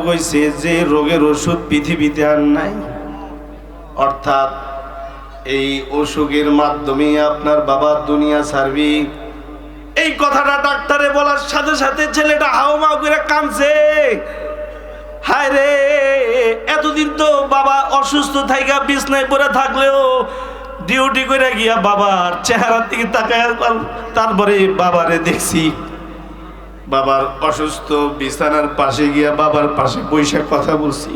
কইছে যে রোগের ওষুধ পৃথিবীতে আর নাই, অর্থাৎ এই অসুখের মাধ্যমে আপনার বাবা দুনিয়া ছাড়বি। এই কথাটা ডাক্তারে বলার সাথে সাথে ছেলেটা হাওমাও করে কাঁদছে। হায় রে, এতদিন তো বাবা অসুস্থ থাইকা বিছনায় পড়ে থাকলেও ডিউটি করে গিয়া বাবার চেহারার দিকে তাকায়, তারপরে বাবারে দেখছি বাবার অসুস্থ বিছানার পাশে গিয়া বাবার পাশে বসে কথা বলছি।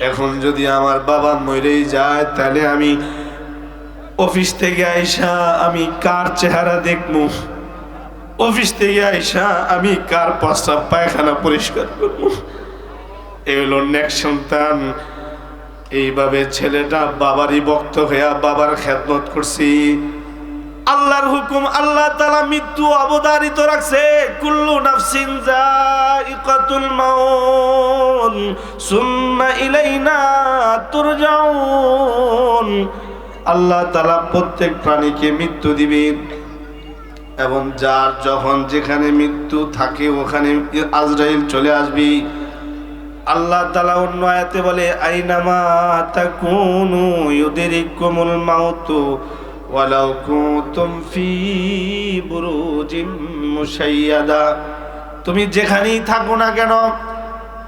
এখন যদি আমার বাবা মরেই যায় তাহলে আমি অফিস থেকে আইসা আমি কার চেহারা দেখবো? অফিস থেকে আইসা আমি কার প্রস্রাব পায়খানা পরিষ্কার করবো? এই হলো নেক্সট সন্তান। এইভাবে ছেলেটা বাবারই ভক্ত হইয়া বাবার খেদমত করছি। আল্লাহর হুকুম, আল্লাহ তাআলা মৃত্যু অবধারিত রাখছে। কুল্লু নাফসিন যায়িকাতুল মাউত সুম্মা ইলাইনা তুরজাউন। আল্লাহ তাআলা প্রত্যেক প্রাণীকে মৃত্যু দিবেন এবং যার যখন যেখানে মৃত্যু থাকে ওখানে আজরাইল চলে আসবে। আল্লাহ তাআলা অন্য আয়াতে বলে আইনামা তাকুনু ইউদরিকুমুল মাউতু ওয়ালাউ কুনতুম ফি বুরুজিম মুশাইয়াদা। তুমি যেখানেই থাকো না কেন,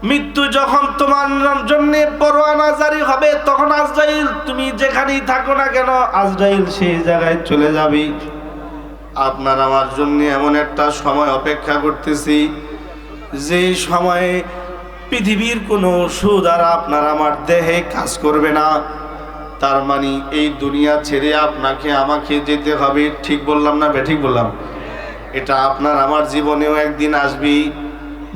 মৃত্যু যখন তোমার জন্য পরোয়ানা জারি হবে তখন আজরাইল, তুমি যেখানেই থাকো না কেন আজরাইল সেই জায়গায় চলে যাবে। আপনার আমার জন্য এমন একটা সময় অপেক্ষা করতেছি যে সময়ে পৃথিবীর কোনো ওষুধ আর আপনার আমার দেহে কাজ করবে না। তার মানে এই দুনিয়া ছেড়ে আপনাকে আমাকে যেতে হবে। ঠিক বললাম না ঠিক বললাম? এটা আপনার আমার জীবনেও একদিন আসবে।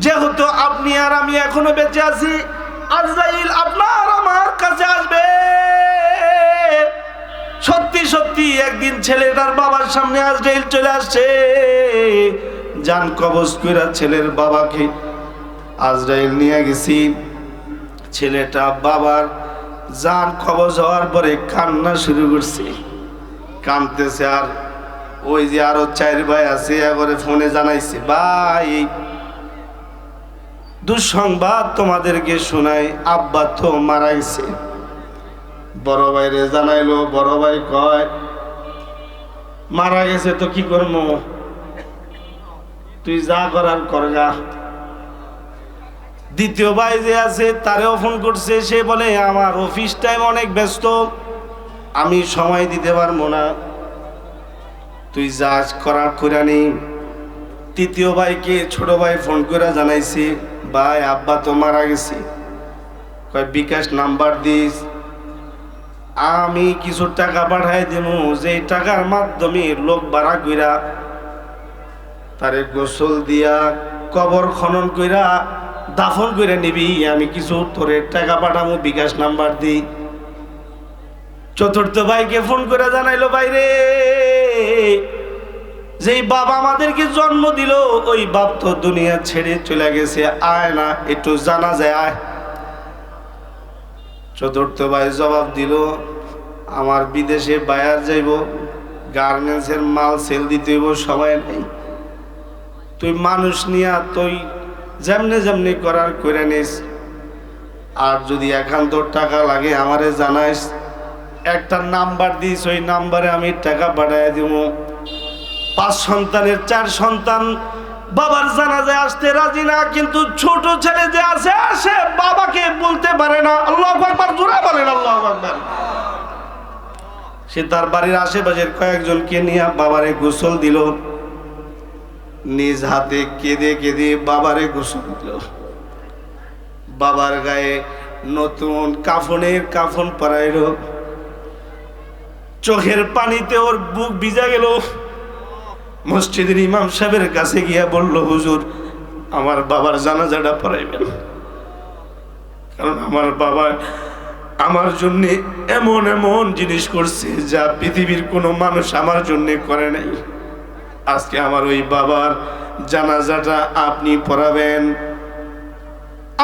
যেহেতু আপনি আর আমি এখনো বেঁচে আছি, আজরাইল আপনার আমার কাছে আসবে। সত্যি সত্যি একদিন ছেলেটার বাবার সামনে আজরাইল চলে আসছে। জান কবজ কইরা ছেলের বাবাকে আজরাইল নিয়ে গেছি। ছেলেটা বাবার জান কবজ হওয়ার পরে কান্না শুরু করছে, কাঁদতেছে। আর ওই যে আরো 4 ভাই আছে, একবারে ফোনে জানাইছে, ভাই দুঃসংবাদ তোমাদেরকে শোনাই, আব্বা তো মারা গেছে। বড় ভাইরে জানাইলো, বড় ভাই কয় মারা গেছে তো কি করবো, তুই যা করার কর যা। দ্বিতীয় ভাই যে আছে তারেও ফোন করছে, সে বলে আমার অফিস টাইম অনেক ব্যস্ত, আমি সময় দিতে পারবো না, তুই যা করার করে নি। তৃতীয় ভাইকে ছোট ভাই ফোন করে জানাইছি, ভাই আব্বা তো মারা গেছে, কয় বিকাশ নাম্বার দিস, আমি কিছু টাকা পাঠাই দিব, যে টাকার মাধ্যমে লোক ভাড়া কইরা তারে গোসল দিয়া কবর খনন কইরা দাফন করে নিবি, আমি কিছু তোরে টাকা পাঠাবো, বিকাশ নাম্বার দি। চতুর্থ ভাইকে ফোন করে জানাইলো, ভাইরে যেই বাবা আমাদেরকে জন্ম দিল ওই বাপ তো দুনিয়া ছেড়ে চলে গেছে, আয় না একটু জানা যায় আয়। চতুর্থ ভাই জবাব দিল, আমার বিদেশে বায়ার যাইব, গার্মেন্টসের মাল সেল দিতে হইব, সময় নেই, তুই মানুষ নিয়া তুই যেমনে যেমনি করার করে নিস, আর যদি একান্ত টাকা লাগে আমারে জানাইস, একটা নাম্বার দিস, ওই নাম্বারে আমি টাকা পাঠাইয়া দিব। 5 সন্তানের 4 সন্তান বাবার জানাজায় আসতে রাজি না, কিন্তু ছোট ছেলে যে আছে সে বাবাকে বলতে পারে না। আল্লাহু আকবার, জোরে বলেন আল্লাহু আকবার। সে তার বাড়ির আশেপাশের কয়েকজনকে নিয়ে বাবারে গোসল দিল, নিজ হাতে কেঁদে কেঁদে বাবারে গোসল দিল। বাবার গায়ে নতুন কাফনের কাফন পরাইল, চোখের পানিতে ওর বুক ভিজা গেল। মসজিদের ইমাম সাহেবের কাছে গিয়া বলল, হুজুর আমার বাবার জানাজাটা পড়াইবেন, কারণ আমার বাবা আমার জন্য এমন এমন জিনিস করছে যা পৃথিবীর কোনো মানুষ আমার জন্য করে নাই। আজকে আমার ওই বাবার জানাজাটা আপনি পড়াবেন।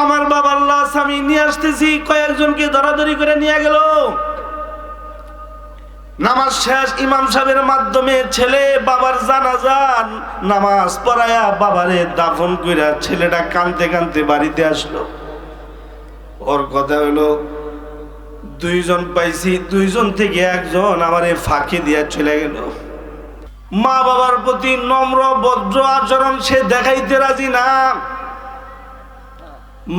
আমার বাবার লাশ আমি নিয়ে আসতেছি, কয়েকজনকে ধরাধরি করে নিয়ে গেল। নামাজ শেষ ইমাম সাহেবের মাধ্যমে ছেলে বাবার জানাজান নামাজ পড়ায়া বাবারে দাফন কইরা ছেলেটা কাঁদতে কাঁদতে বাড়িতে আসলো। ওর কথা হলো, দুইজন পাইছি, দুইজন থেকে একজন আমারে ফাঁকি দিয়া চলে গেল। মা বাবার প্রতি নম্র ভদ্র আচরণ সে দেখাইতে রাজি না।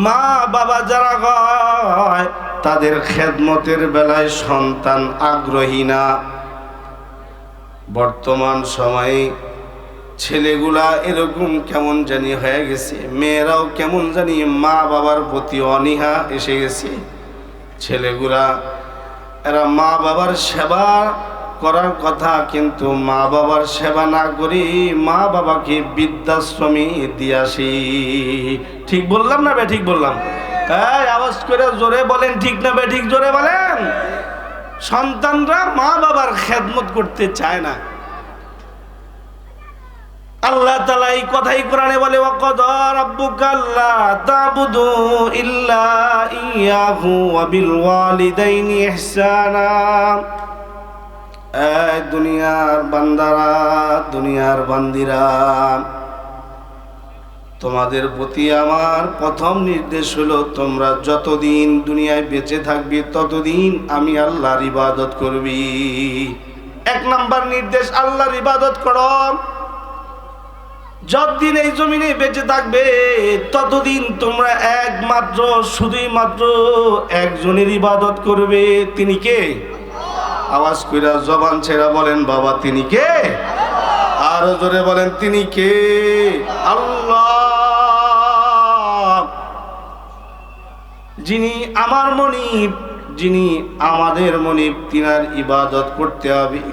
মা বাবা যারা হয় তাদের খেদমতের বেলায় সন্তান আগ্রহী না। বর্তমান সময়ে ছেলেগুলা এরকম কেমন জানি হয়ে গেছে, মেয়েরাও কেমন জানি মা বাবার প্রতি অনীহা এসে গেছে। ছেলেগুলা এরা মা বাবার সেবা করার কথা, কিন্তু মা বাবার সেবা না করি মা বাবাকে বৃদ্ধাশ্রমে দিয়ে আসি। ঠিক বললাম না বে ঠিক বললাম? এই আওয়াজ করে জোরে বলেন, ঠিক না বে ঠিক? জোরে বলেন। সন্তানরা মা বাবার খেদমত করতে চায় না। আল্লাহ তাআলা এই কথাই কোরআনে বলে, ওয়াকাদা রাব্বুকা আল্লা তা'বুদু ইল্লা ইয়াহু ওয়া বিল ওয়ালিদাইনি ইহসানা। এই দুনিয়ার বান্দারা, দুনিয়ার বান্দিরা, তোমাদের প্রতি আমার প্রথম নির্দেশ হলো, তোমরা যতদিন দুনিয়ায় বেঁচে থাকবে ততদিন আমি আল্লাহর ইবাদত করবি। এক নাম্বার নির্দেশ, আল্লাহর ইবাদত করো। যতদিন এই জমিনে বেঁচে থাকবে ততদিন তোমরা একমাত্র শুধুই মাত্র একজনের ইবাদত করবে। তিনি কে? আওয়াজ কইরা জবান ছেড়া বলেন, বাবা তিনি কে? আরো জোরে বলেন, তিনি কে? আল্লাহ। যিনি আমার মনিব, যিনি আমাদের মনিব, তিনার ইবাদত করতে হবে।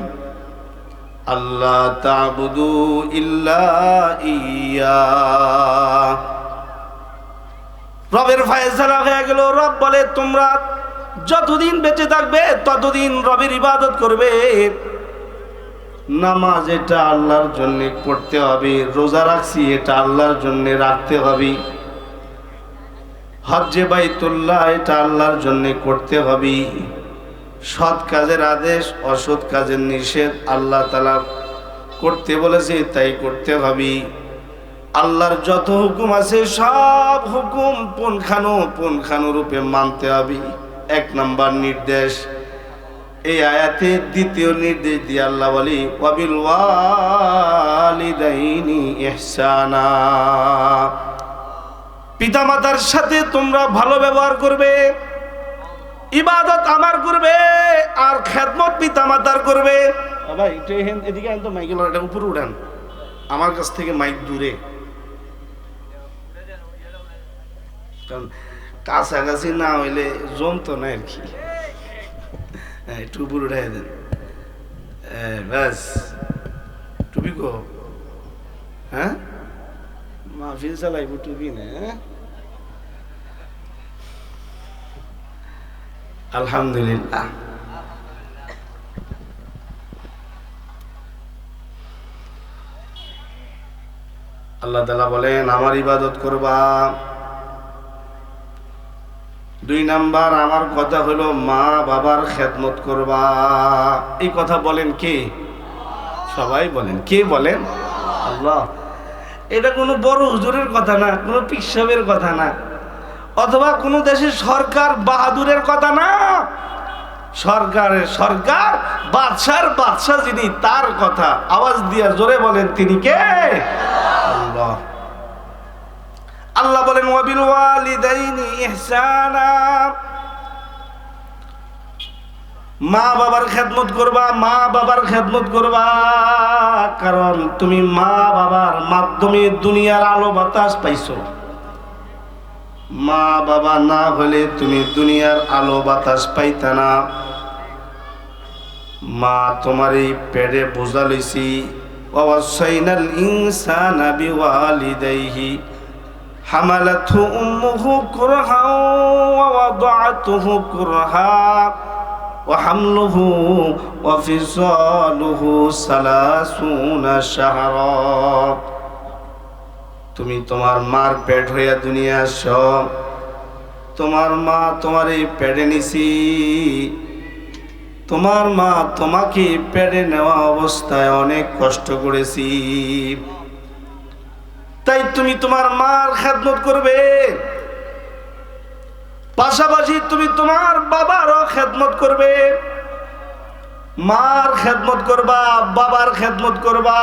আল্লাহ তা'বুদু ইল্লা ইয়া। রবের ফয়সালা হয়ে গেল। রব বলে, তোমরা যতদিন বেঁচে থাকবে ততদিন রবের ইবাদত করবে। নামাজ এটা আল্লাহর জন্য পড়তে হবে, রোজা রাখছি এটা আল্লাহর জন্য রাখতে হবে, হজ্জে বাইতুল্লাহ এটা আল্লাহর জন্য করতে হবে। সৎ কাজের আদেশ, অসৎ কাজের নিষেধ আল্লাহ তাআলা করতে বলেছে তাই করতে হবে। আল্লাহর যত হুকুম আছে সব হুকুম পুঙ্খানুরূপে মানতে হবে। এক নাম্বার নির্দেশ। এই আয়াতে দ্বিতীয় নির্দেশ দিয়ে আল্লাহ বলি, ওয়াবিল ওয়ালিদাইনি ইহসানা। পিতামাতার সাথে তোমরা ভালো ব্যবহার করবে, ইবাদত আমার করবে, আর খেদমত পিতামাতার করবে। ভাই একটু এদিকে আনতো, মাইকেল এটা উপরে উঠান, আমার কাছ থেকে মাইক দূরে, কারণ কাছাকাছি না হইলে জমতো না আর কি। একটু উপরে উঠাই দেন, ব্যাস। টুপি কো? হ্যাঁ, মাহফিল চালাইব টুপি না? আলহামদুলিল্লাহ। আল্লাহ তাআলা বলেন, আমার ইবাদত করবা। দুই নাম্বার আমার কথা হলো মা বাবার খেদমত করবা। এই কথা বলেন কে? সবাই বলেন। কে বলেন? আল্লাহ। এটা কোনো বড় হুজুরের কথা না, কোনো পীর সাহেবের কথা না, অথবা কোনো দেশের সরকার বাহাদুরের কথা না। সরকারের সরকার, বাদশার বাদশা যিনি, তার কথা। আওয়াজ দিয়া জোরে বলেন, তিনি কে? আল্লাহ। আল্লাহ বলেন, ওয়াবিল ওয়ালিদাইনি ইহসানা। মা বাবার খেদমত করবা, মা বাবার খেদমত করবা, কারণ তুমি মা বাবার মাধ্যমে দুনিয়ার আলো বাতাস পাইছো। মা বাবা না হলে তুমি দুনিয়ার আলো বাতাস পাইতা না। মা তোমার এই পেটে বোঝা লইছি। ওয়াসাইনাল ইনসানা বিওয়ালিদাইহি হামালাতহু উম্মুহু কুরহা ওয়া ওয়াদাআতুহু কুরহা ওয়া হামলুহু ওয়া ফিসালুহু 30 শাহরা। তুমি তোমার মার পেট হইয়া দুনিয়া আস। তোমার মা তোমার এই পেটে নিছি, তোমার মা তোমাকে পেটে নেওয়া অবস্থায় অনেক কষ্ট করেছি, তাই তুমি তোমার মার খেদমত করবে, পাশাপাশি তুমি তোমার বাবারও খেদমত করবে। মার খেদমত করবা, বাবার খেদমত করবা।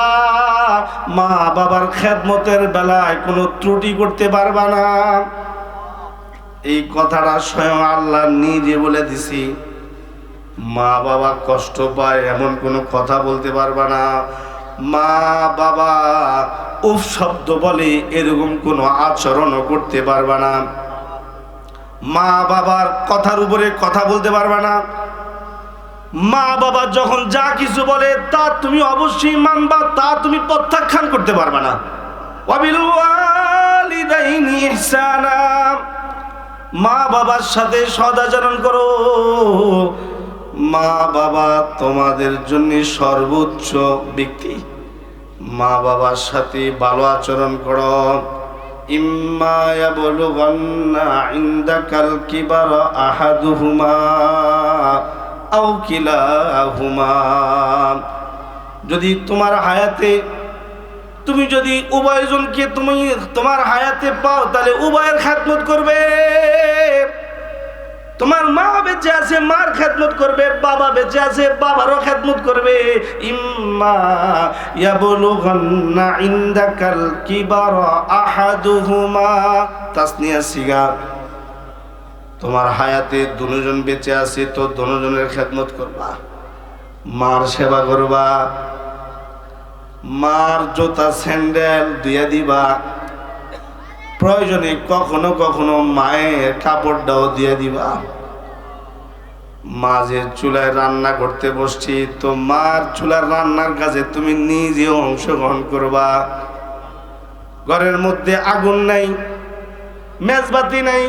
মা বাবার খেদমতের বেলায় কোনো ত্রুটি করতে পারবা না। এই কথাটা স্বয়ং আল্লাহ নিজে বলে দিছি। মা বাবা কষ্ট পায় এমন কোনো কথা বলতে পারবা না। মা বাবা উফ শব্দ বলে এরকম কোনো আচরণও করতে পারবা না। মা বাবার কথার উপরে কথা বলতে পারবা না। মা বাবা যখন যা কিছু বলে তা তুমি অবশ্যই মানবা, তা তুমি প্রত্যাখ্যান করতে পারবা না। ওয়াবিল ওয়ালিদাইনি ইহসানা, মা বাবার সাথে সদাচরণ করো। মা বাবা তোমাদের জন্য সর্বোচ্চ ব্যক্তি। মা বাবার সাথে ভালো আচরণ করো। ইম্মা ইয়াবলুগান্না ইনদাকাল কিবারা আহাদুহুমা আও কিলাহুমা, যদি তোমার হায়াতে তুমি যদি উভয়জনকে তুমি তোমার হায়াতে পাও তাহলে উভয়ের খেদমত করবে। তোমার মা বেঁচে আছে, মার খেদমত করবে, বাবা বেঁচে আছে, বাবারও খেদমত করবে। ইম্মা ইয়াবলুগান্না ইনদাকাল কিবারা আহাদুহুমা, তাসনিয়া সিগা, তোমার হায়াতে দুজন বেঁচে আছে তো দুজনের খেদমত করবা, মার সেবা করবা, মার জুতা স্যান্ডেল দিয়ে দিবা, প্রয়োজনে কখনো কখনো মায়ের কাপড়টাও দিয়ে দিবা। মা যে চুলায় রান্না করতে বসছি তো মার চুলার রান্নার কাজে তুমি নিজেও অংশগ্রহণ করবা। ঘরের মধ্যে আগুন নাই, মেজবাতি নাই,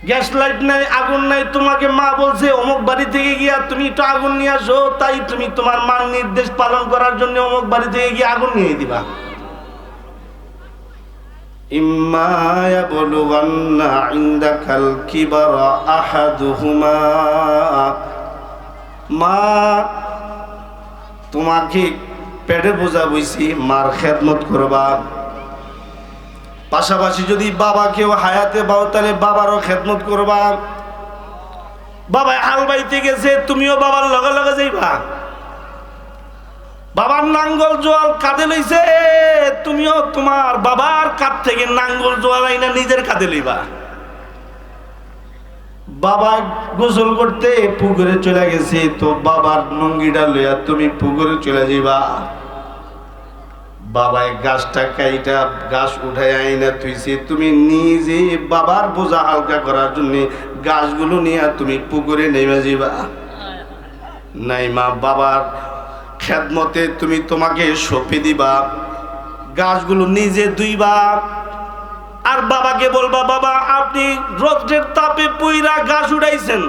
গ্যাস লাইট নাই, আগুন নাই, তোমাকে মা বলছে অমুক বাড়ি থেকে গিয়া তুমি একটু আগুন নিয়ে আসো, তাই তুমি তোমার মার নির্দেশ পালন করার জন্য অমুক বাড়ি থেকে গিয়ে আগুন নিয়ে দিবা। ইম্মা ইয়াবলুগান্না ইনদাকাল কিবারা আহাদুহুমা, মা তোমাকে পেটে বোঝা বইছি, মার খেদমত করবা। পাশাপাশি যদি বাবাকেও হায়াতে পাও তাহলে বাবারও খেদমত করবা। বাবা হাল বাইতে গেছে, তুমিও বাবার লগে লগে যাইবা। বাবার নাঙ্গল জোয়াল কাঁধে লইছে, তুমিও তোমার বাবার কাঁধ থেকে নাঙ্গল জোয়াল আইনা নিজের কাঁধে লইবা। বাবা গোসল করতে পুকুরে চলে গেছে তো বাবার লুঙ্গিটা লইয়া তুমি পুকুরে চলে যাইবা। বাবায় গাছটা কাইটা গাছ উঠাই আইনা তুইছে, তুমি নিজে বাবার বোঝা হালকা করার জন্য গাছগুলো নিয়ে তুমি পুকুরে নেমে যাবা। নাই মা বাবার খেদমতে তুমি তোমাকে সঁপে দিবা, গাছগুলো নিজে ধুইবা। আর বাবাকে বলবা, বাবা আপনি রোদের তাপে পুইরা গাছ উঠাইছেন,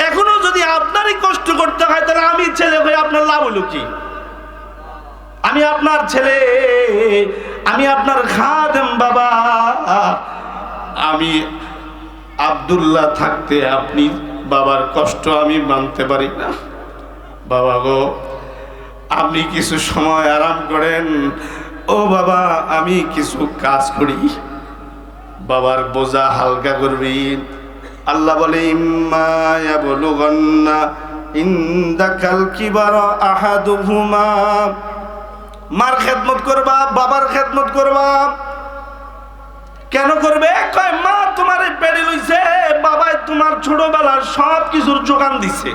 এখনো যদি আপনারই কষ্ট করতে হয় তাহলে আমি ছেলে হয়ে আপনার লাভ হলো কি? আমি আপনার ছেলে, আমি আপনার খাদেম বাবা। আমি আব্দুল্লাহ থাকতে আপনি বাবার কষ্ট আমি মানতে পারি না। বাবা গো, আপনি কিছু সময় আরাম করেন। ও বাবা, আমি কিছু কাজ করি, বাবার বোঝা হালকা করবি। আল্লাহ বলে ইম্মা ইয়াবলুগান্না ইনদাকাল কিবারা আহাদুহুমা, মার খেদমত করবা, বাবার খেদমত করবা। কেন করবে? কয় মা তোমারে পেড়ে লইছে, বাবাই তোমার ছোটবেলার সব কিছুর যোগান দিছে।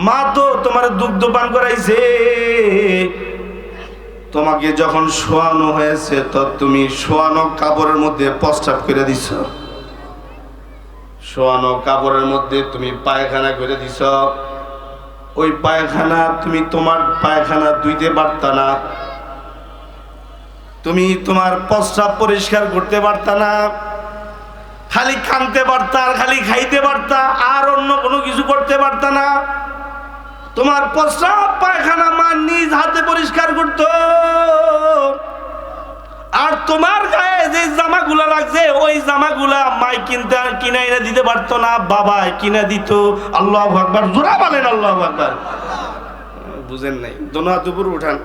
মা তো তোমার দুগ্ধ পান করাইছে, তোমাকে যখন শোয়ানো হয়েছে তো তুমি শোয়ানো কাপড়ের মধ্যে প্রস্রাব করে দিছ, শোয়ানো কাপড়ের মধ্যে তুমি পায়খানা করে দিছ। ওই পায়খানা তুমি তোমার পায়খানা ধুইতে পারতা না, তুমি তোমার প্রস্রাব পরিষ্কার করতে পারতা না, খালি কানতে পারতা আর খালি খাইতে পারতা, আর অন্য কোনো কিছু করতে পারতা না। তোমার প্রস্রাব পায়খানা মা নিজ হাতে পরিষ্কার করতো। আর তোমার গায়ে যে জামাগুলা লাগছে ওই ওই জামাগুলা মাই কিনা এনে দিতে পারতো না, বাবাই কিনা দিত। আল্লাহু আকবার, জোরে বলেন আল্লাহু আকবার। বুঝেন নাই? দোনো হাত উপর উঠান।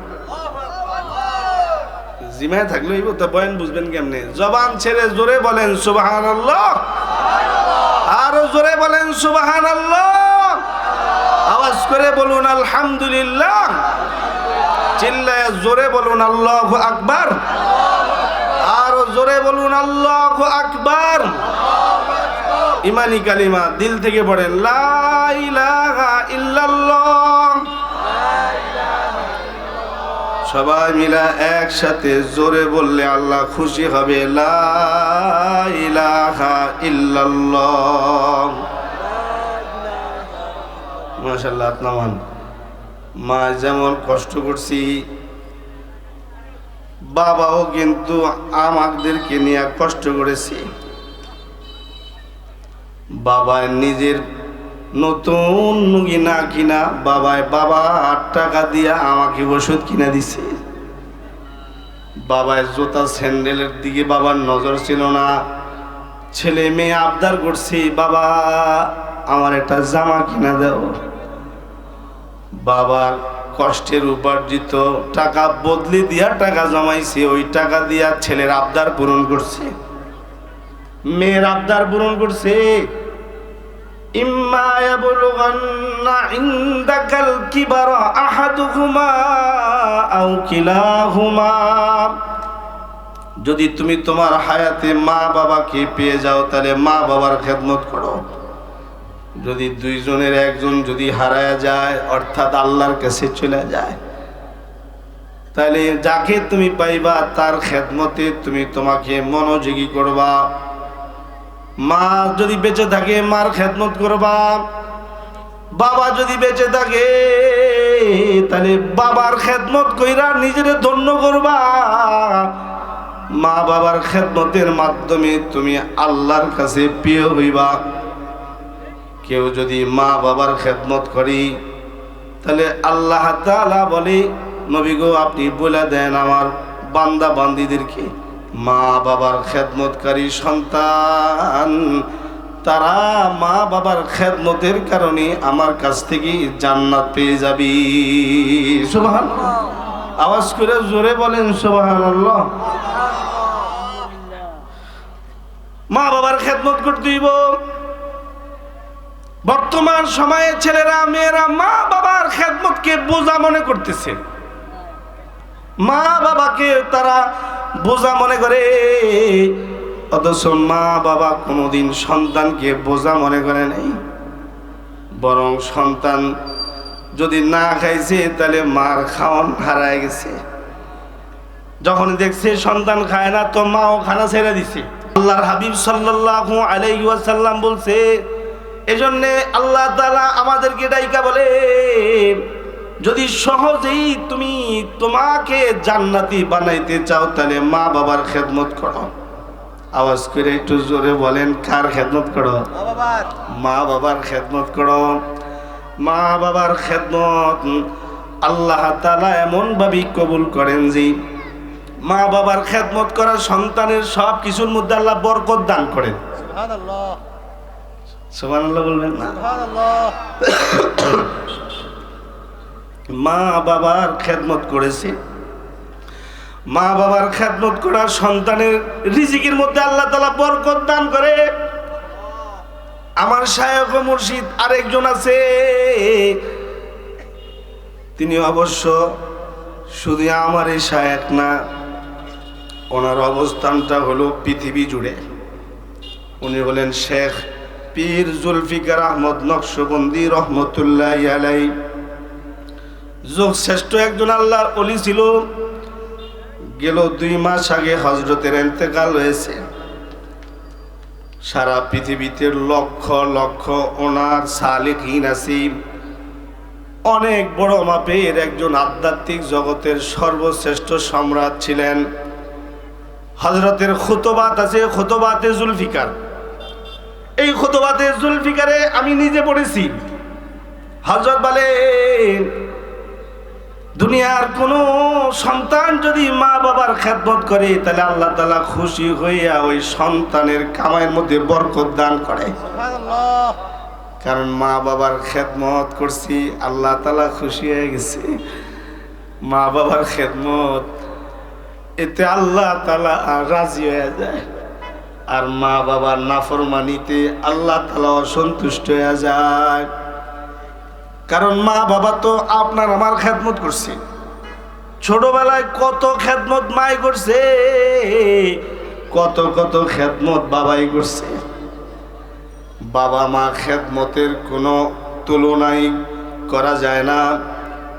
জিমায় থাকলে তা বয়ান বুঝবেন কেমনে? জবান ছেড়ে জোরে বলেন সুবহানাল্লাহ, আরো জোরে বলেন সুবহানাল্লাহ, আওয়াজ করে বলুন আলহামদুলিল্লাহ, চিল্লায় জোরে বলুন আল্লাহু আকবার, আরো জোরে বলুন আল্লাহু আকবার। ইমানি কালিমা দিল থেকে পড়েন, লা ইলাহা ইল্লাল্লাহ। সবাই মিলা একসাথে জোরে বললে আল্লাহ খুশি হবে, লা ইলাহা ইল্লাল্লাহ। মাশাআল্লাহ। আপনার মা যেমন কষ্ট করছি, বাবাও কিন্তু আমাদেরকে নিয়ে কষ্ট করেছি। বাবা নিজের নতুন নুগি না কিনা বাবা 8 টাকা দিয়া আমাকে ওষুধ কিনা দিছে। বাবার জুতা স্যান্ডেলের দিকে বাবার নজর ছিল না। ছেলে মেয়ে আবদার করছি, বাবা আমার একটা জামা কিনা দাও। বাবার কষ্টের উপার্জিত টাকা বদলি দিয়া টাকা জমাইছে, ওই টাকা দিয়া ছেলের আবদার পূরণ করছে, মেয়ের আবদার পূরণ করছে। ইম্মা ইয়াবলুগান্না ইনদাকাল কিবারা আহাদুহুমা আও কিলাহুমা, যদি তুমি তোমার হায়াতে মা বাবাকে পেয়ে যাও তাহলে মা বাবার খেদমত করো। যদি দুইজনের একজন যদি হারায়া যায় অর্থাৎ আল্লাহর কাছে চলে যায়, তাহলে যাকে তুমি পাইবা তার খেদমতে তুমি তোমাকে মনোযোগী করবা। মা যদি বেঁচে থাকে মার খেদমত করবা, বাবা যদি বেঁচে থাকে তাহলে বাবার খেদমত কইরা নিজেরে ধন্য করবা। মা বাবার খেদমতের মাধ্যমে তুমি আল্লাহর কাছে প্রিয় হইবা। কেউ যদি মা বাবার খেদমত করি তাহলে আল্লাহ তাআলা বলে, নবী গো আপনি বলে দেন আমার বান্দা বান্দীদেরকে, মা বাবার খেদমতকারী সন্তান তারা মা বাবার খেদমতের কারণে আমার কাছ থেকে জান্নাত পেয়ে যাবি। সুবহানাল্লাহ, আওয়াজ করে জোরে বলেন সুবহানাল্লাহ। মা বাবার খেদমত করতে হইব। বর্তমান সময়ে ছেলেরা মেয়েরা মা বাবার খেদমতকে বোঝা মনে করতেছে, মা বাবাকে তারা বোঝা মনে করে, অথচ মা বাবা কোনোদিন সন্তানকে বোঝা মনে করে নাই। বরং সন্তান যদি না খাইছে তাহলে মার খাওয়ান হারায় গেছে। যখন দেখছে সন্তান খায় না তো মাও খানা ছেড়ে দিছে। আল্লাহর হাবিব সাল্লাল্লাহু আলাইহি ওয়াসাল্লাম বলছে, এজন্যে আল্লাহ তাআলা আমাদেরকে ডাইকা বলে, যদি সহজেই তুমি তোমাকে জান্নাতি বানাইতে চাও তাহলে মা বাবার খেদমত করো। আওয়াজ করে একটু জোরে বলেন, কার খেদমত করো? মা বাবার খেদমত করো। মা বাবার খেদমত আল্লাহ তাআলা এমন ভাবে কবুল করেন যে মা বাবার খেদমত করা সন্তানের সব কিছুর মধ্যে আল্লাহ বরকত দান করেন। সুবহানাল্লাহ, সুবহানাল্লাহ বলবেন না? সুবহানাল্লাহ। মা বাবার খেদমত করেছে, মা বাবার খেদমত করা সন্তানের রিজিকের মধ্যে আল্লাহ তাআলা বরকত দান করে। আমার শায়খ ও মুর্শিদ আরেকজন আছে, তিনি অবশ্য শুধু আমার এই শায়খ না, ওনার অবস্থানটা হলো পৃথিবী জুড়ে। উনি হলেন শেখ পীর জুলফিকার আহমদ নকশবন্দি রহমতুল্লাহি আলাইহি। যোগ শ্রেষ্ঠ একজন আল্লাহর ওলি ছিল। গেল 2 মাস আগে হযরতের ইন্তেকাল হয়েছে। সারা পৃথিবীতে লক্ষ লক্ষ ওনার সালেকিন আছে। অনেক বড় মাপের একজন আধ্যাত্মিক জগতের সর্বশ্রেষ্ঠ সম্রাট ছিলেন। হযরতের খুতবাত আছে, খুতবাতে জুলফিকার। এই খুতবাতে জুলফিকারে আমি নিজে পড়েছি। হযরত বলেন দুনিয়ার কোনো সন্তান যদি মা বাবার খেদমত করে তাহলে আল্লাহ তাআলা খুশি হইয়া ওই সন্তানের কামাইয়ের মধ্যে বরকত দান করে। সুবহানাল্লাহ। কারণ মা বাবার খেদমত করছি, আল্লাহ তাআলা খুশি হয়ে গেছে। মা বাবার খেদমত এতে আল্লাহ তাআলা রাজি হয়ে যায়, আর মা বাবার নাফরমানিতে আল্লাহ তাআলা অসন্তুষ্ট হয়ে যায়। কারণ মা বাবা তো আপনার আমার খেদমত করছে, ছোটবেলায় কত খেদমত মাই করছে, কত কত খেদমত বাবাই করছে। বাবা মা খেদমতের কোনো তুলনাই করা যায় না।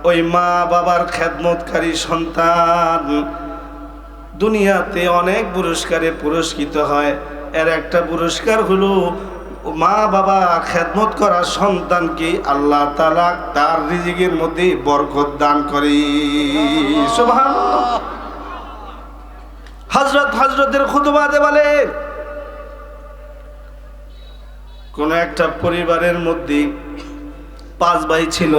ওই মা বাবার খেদমতকারী সন্তান দুনিয়াতে অনেক পুরস্কারে পুরস্কৃত হয়। এর একটা পুরস্কার হলো মা বাবা খেদমত করা সন্তানকে আল্লাহ তাআলা তার রিজিকের মধ্যে বরকত দান করে। সুবহানাল্লাহ। হযরতের খুতবাতে বলে, কোন একটা পরিবারের মধ্যে 5 ভাই ছিল।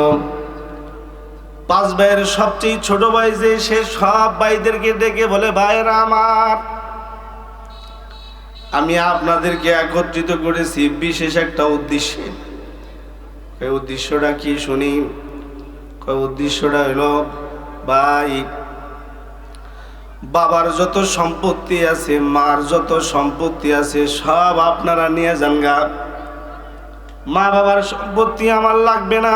5 ভাইয়ের সবচেয়ে ছোট ভাই যে, সে সব ভাইদেরকে ডেকে বলে, ভাইরা আমার, আমি আপনাদেরকে একত্রিত করেছি বিশেষ একটা উদ্দেশ্যে। এই উদ্দেশ্যটা কি শুনি? উদ্দেশ্যটা হলো, ভাই, বাবার যত সম্পত্তি আছে, মার যত সম্পত্তি আছে, সব আপনারা নিয়ে যান গা। মা বাবার সম্পত্তি আমার লাগবে না।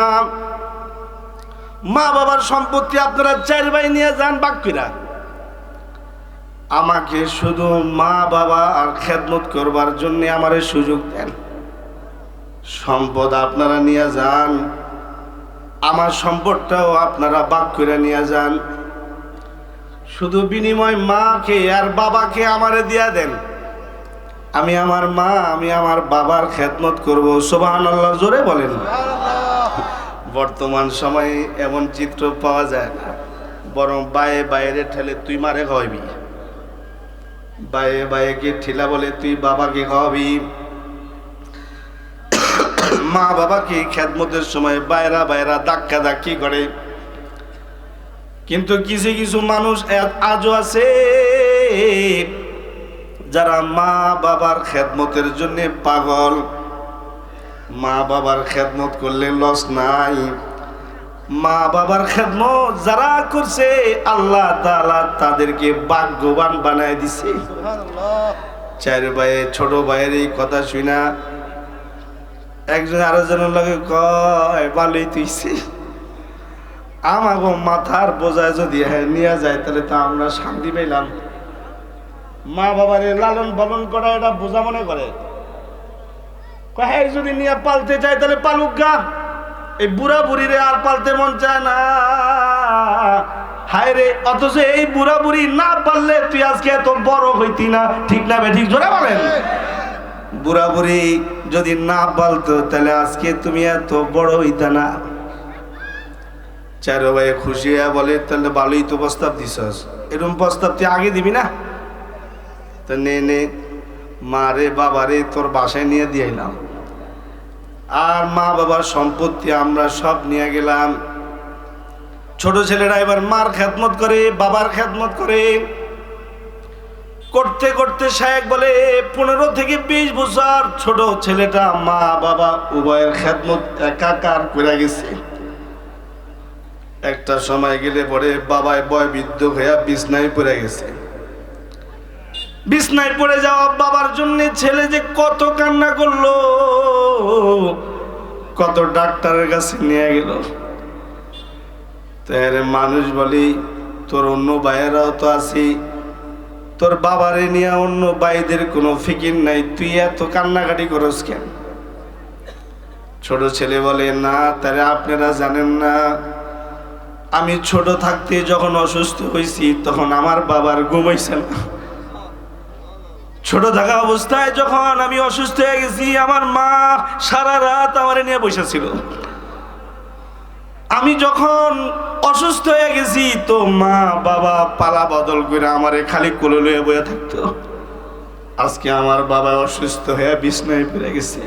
মা বাবার সম্পত্তি আপনারা 4 ভাই নিয়ে যান বাকিরা। আমাকে শুধু মা বাবা আর খেদমত করবার জন্য আমারে সুযোগ দেন। সম্পদ আপনারা নিয়ে যান, আমার সম্পদটাও আপনারা ভাগ করে নিয়ে যান। শুধু বিনিময় মাকে আর বাবাকে আমারে দিয়া দেন। আমি আমার মা, আমি আমার বাবার খেদমত করব। সুবহানাল্লাহ, জোরে বলেন। বর্তমান সময়ে এমন চিত্র পাওয়া যায় না, বরং বায়ে বাইরে ঠেলে তুই মারে খাওয়াবি, বায়ে বায়েকে ঠেলা বলে তুই বাবাকে খাওয়াবি। মা বাবাকে খেদমতের সময় বাইরা ধাক্কা ধাক্কি করে। কিন্তু কিছু কিছু মানুষ আজও আছে যারা মা বাবার খেদমতের জন্য পাগল। মা বাবার খেদমত করলে লস নাই। মা বাবার খেদমত যারা করছে আল্লাহ তাআলা তাদেরকে ভাগ্যবান বানায় দিছে। সুবহানাল্লাহ। 4 ভাই ছোট ভাইয়ের এই কথা শুনা একজন আরেকজনের লগে কয়, ভালোই তুইছে, আমাগো মাথার বোঝায় যদি নিয়ে যায় তাহলে তো আমরা শান্তি পেলাম। মা বাবার লালন পালন করা এটা বোঝা মনে করে। যদি নিয়ে পালতে চায় তাহলে পালুক গা। এই বুড়া বুড়িরে আর পালতে মন চায় না। হায় রে, অথচ এই বুড়া বুড়ি না পারলে তুই আজকে এত বড় হইতি না। ঠিক না ঠিক জোরে বলেন। বুড়া বুড়ি যদি না পালতো তাহলে আজকে তুমি এত বড় হইতা না। 4 ভাই খুশি হয়ে বলে, তাহলে ভালোই তো প্রস্তাব দিছস, এরকম প্রস্তাব তুই আগে দিবি না? তো নে মা রে বাবা রে তোর বাসায় নিয়ে দিয়েলাম, আর মা বাবার সম্পত্তি আমরা সব নিয়ে গেলাম। ছোট ছেলেরা এবার মার খেদমত করে, বাবার খেদমত করে। করতে করতে শায়েখ বলে 15 থেকে 20 বছর ছোট ছেলেটা মা বাবা উভয়ের খেদমত একাকার করে গেছে। একটা সময় গেলে পরে বাবায় বয়বৃদ্ধ হয়ে বিছনায় পড়ে গেছে। বিছনায় পড়ে যাওয়া বাবার জন্য ছেলে যে কত কান্না করলো, কত ডাক্তারের কাছে নিয়ে গেল। তার মানুষ বলি, তোর অন্য ভাইয়েরাও তো আছি, তোর বাবারে নিয়ে অন্য ভাইদের কোনো ফিকির নাই, তুই এত কান্নাকাটি করস কেন? ছোট ছেলে বলে, না তাহলে আপনারা জানেন না, আমি ছোট থাকতে যখন অসুস্থ হয়েছি তখন আমার বাবার ঘুমাইছে না। ছোট থাকা অবস্থায় যখন আমি অসুস্থ হয়ে গেছি, আমার মা সারা রাত আমার নিয়ে বসেছিল। আমি যখন অসুস্থ হয়ে গেছি তো মা বাবা পালা বদল করে আমারে খালি কোলে লয়ে বয়ে থাকতো। আজকে আমার বাবা অসুস্থ হয়ে বিছনায় পড়ে গেছে,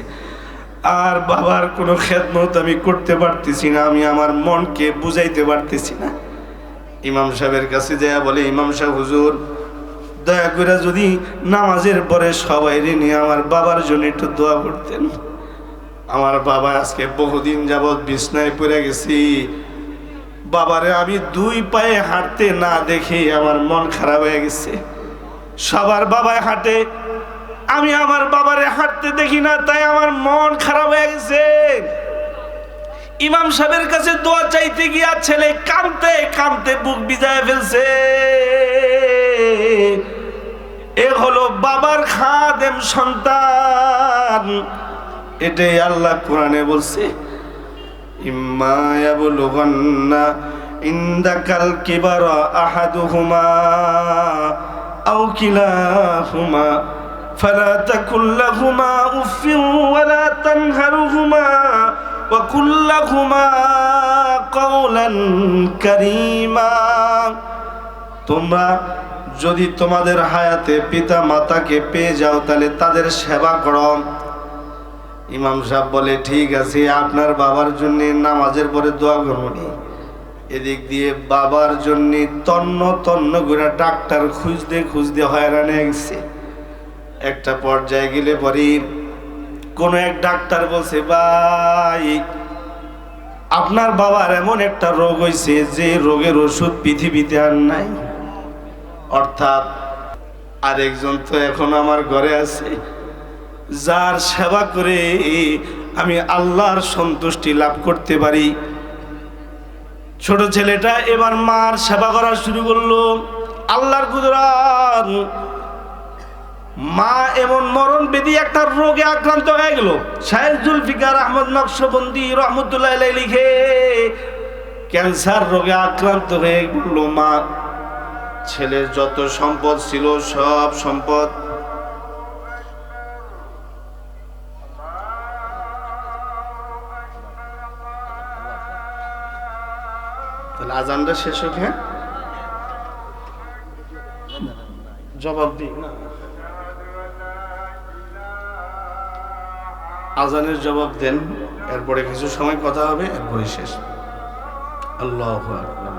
আর বাবার কোনো খেদমত আমি করতে পারতেছি না, আমি আমার মনকে বুঝাইতে পারতেছি না। ইমাম সাহেবের কাছে যায় বলে, ইমাম সাহেব হুজুর, দয়া করে যদি নামাজের পরে সবাই নিয়ে আমার বাবার জন্য একটু দোয়া করতেন। আমার বাবা আজকে বহুদিন যাবৎ বিছনায় পড়ে গেছি, বাবারে আমি দুই পায়ে হাঁটতে না দেখে আমার মন খারাপ হয়ে গেছে। সবার বাবায় হাঁটে, আমি আমার বাবারে হাঁটতে দেখি না, তাই আমার মন খারাপ হয়ে গেছে। ইমাম সাহেবের কাছে দোয়া চাইতে গিয়া ছেলে কাঁদতে কাঁদতে বুক ভিজায় ফেলছে। এ হলো বাবার খাদেম সন্তান। এটাই আল্লাহ কোরআনে বলছে, ইম্মা ইয়াবলুগান্না ইনদাকাল কিবারা আহাদুহুমা আও কিলাহুমা ফালা তাকুল লাহুমা উফিন ওয়ালা তানহারহুমা ওয়া কুল লাহুমা কাওলান কারীমা। তোমরা যদি তোমাদের হায়াতে পিতা মাতাকে পেয়ে যাও তাহলে তাদের সেবা করো। ইমাম সাহেব বলে, ঠিক আছে, আপনার বাবার জন্য নামাজের পরে দোয়া করবনি। এদিক দিয়ে বাবার জন্য তন্ন তন্ন করে ডাক্তার খুঁজতে খুঁজতে হয়রান হয়ে গেছে। একটা পর্যায়ে গেলে পরে কোনো এক ডাক্তার বলছে, ভাই আপনার বাবার এমন একটা রোগ হয়েছে যে রোগের ওষুধ পৃথিবীতে আর নাই। অর্থাৎ আরেকজন তো এখন আমার ঘরে আছে, যার সেবা করে আমি আল্লাহর সন্তুষ্টি লাভ করতে পারি। ছোট ছেলেটা এবার মার সেবা করা শুরু করলো। আল্লাহর কুদরত, মা এমন মরণ বেদি একটা রোগে আক্রান্ত হয়ে গেল। শাহেখ জুলফিকার আহমদ নকশবন্দি রহমতুল্লাহ আলাইহি লিখে, ক্যান্সার রোগে আক্রান্ত হয়ে গেল মা। ছেলের যত সম্পদ ছিল সব সম্পদ আজানটা শেষ হোক, হ্যাঁ জবাব দিই না, আজানের জবাব দেন, এরপরে কিছু সময় কথা হবে, এরপরে শেষ। আল্লাহু আকবার।